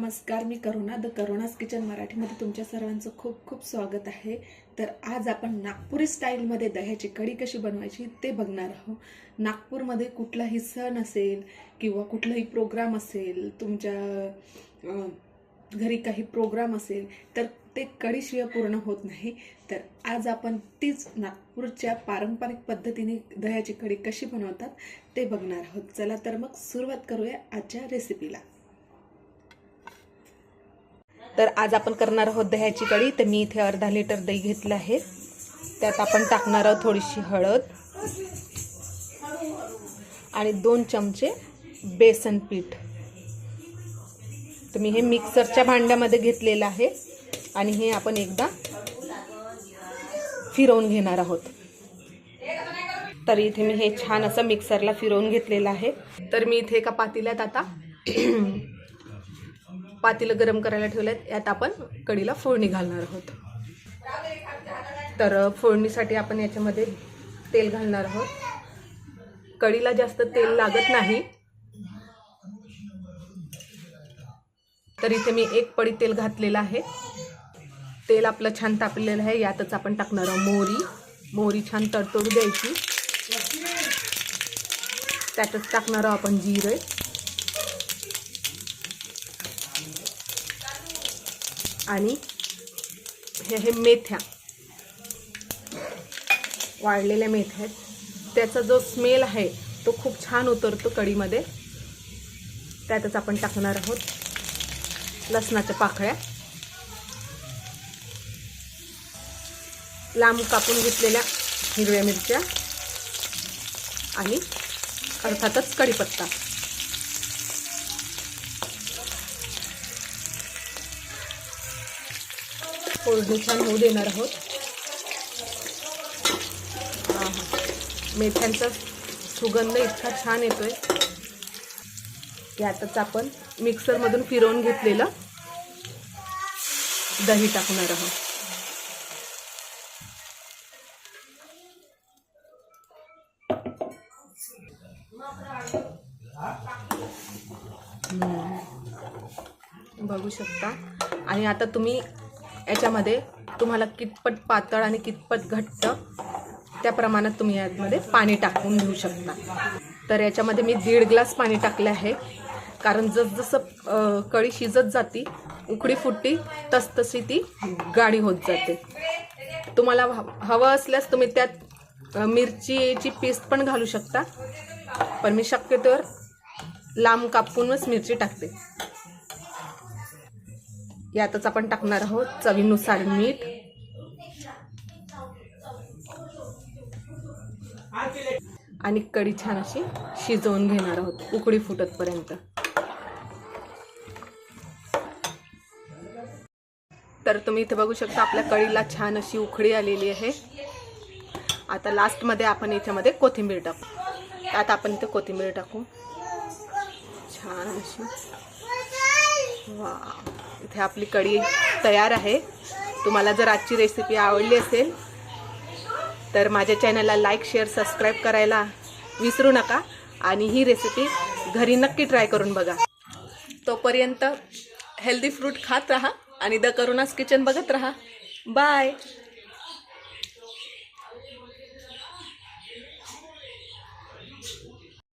नमस्कार, मी करुणा the करुणास kitchen मराठीमध्ये तुमच्या सर्वांचं खूप खूप स्वागत आहे। तर आज आपण नागपुरी स्टाईलमध्ये दह्याची कढी कशी बनवायची ते बघणार आहोत। नागपूरमध्ये कुठलाही सण असेल किंवा कुठलाही प्रोग्राम असेल, तुमच्या घरी काही प्रोग्राम असेल तर ते कढीशिवाय पूर्ण होत नाही। तर आज आपण तीच नागपूरच्या पारंपरिक पद्धतीने दह्याची कढी कशी बनवतात ते बघणार आहोत। चला तर मग सुरुवात करूया आजच्या रेसिपीला। तर आज आपण करणार आहोत दह्याची कढी। तर मी इथे अर्धा लिटर दही घेतलं आहे। त्यात आपण टाकणार आहोत थोडीशी हळद आणि 2 चमचे बेसन पीठ। तर मी हे मिक्सरच्या भांड्यामध्ये घेतलेलं आहे आणि हे आपण एकदा फिरवून घेणार आहोत। तर इथे मी हे छान असं मिक्सरला फिरवून घेतलेलं आहे। तर मी इथे एका पातेल्यात आता पातेलं गरम करायला ठेवलेत। यात आपण कढीला फोडणी घालणार आहोत। तर फोडणीसाठी आपण याच्यामध्ये तेल घालणार आहोत। कढीला जास्त तेल लागत नाही। तर इथे मी 1 पडी तेल घातलेलं आहे। तेल आपलं छान तापलेलं आहे। यातच आपण टाकणार आहोत मोहरी छान तडतडू द्यायची। त्यातच टाकणार आहोत आपण जिरे आणि हे मेथ्या, वाळलेल्या मेथ्या आहेत। त्याचा जो स्मेल आहे तो खूप छान उतरतो कढीमध्ये। त्यातच आपण टाकणार आहोत लसणाच्या पाकळ्या, लांब कापून घेतलेल्या हिरव्या मिरच्या आणि अर्थातच कढीपत्ता। फोडणी छान होऊ देणार आहोत। मेथ्यांचा सुगंध इतका छान येतोय। यातच आपण मिक्सरमधून फिरवून घेतलेलं दही टाकणार आहोत। बघू शकता। आणि आता तुम्ही याच्यामध्ये तुम्हाला कितपत पातळ आणि कितपत घट्ट त्या प्रमाणात तुम्ही यामध्ये पाणी टाकून घेऊ शकता। तर याच्यामध्ये मी 1.5 ग्लास पाणी टाकले आहे। कारण जसजसं कढी शिजत जाती, उकळी फुटती, तसतशी ती गाढी होत जाते। तुम्हाला हवं असल्यास तुम्ही त्यात मिरचीची पेस्ट पण घालू शकता, पण मी शक्यतोवर लांब कापूनच मिरची टाकते। यातच आपण टाकणार आहोत चवीनुसार मीठ आणि कढी छान अशी शिजवून घेणार आहोत उकळी फुटतपर्यंत। तर तुम्ही इथे बघू शकता आपल्या कढीला छान अशी उकळी आलेली आहे। आता लास्टमध्ये आपण याच्यामध्ये कोथिंबीर टाकू। आता आपण इथे कोथिंबीर टाकू छान अशी। वाह, इथे आपली कढी तयार आहे। तुम्हाला जर आजची रेसिपी आवडली असेल तर माझ्या चॅनलला लाईक, शेअर, सबस्क्राईब करायला विसरू नका आणि ही रेसिपी घरी नक्की ट्राय करून बघा। तोपर्यंत हेल्दी फ्रूट खात राहा आणि द करुणास किचन बघत राहा। बाय।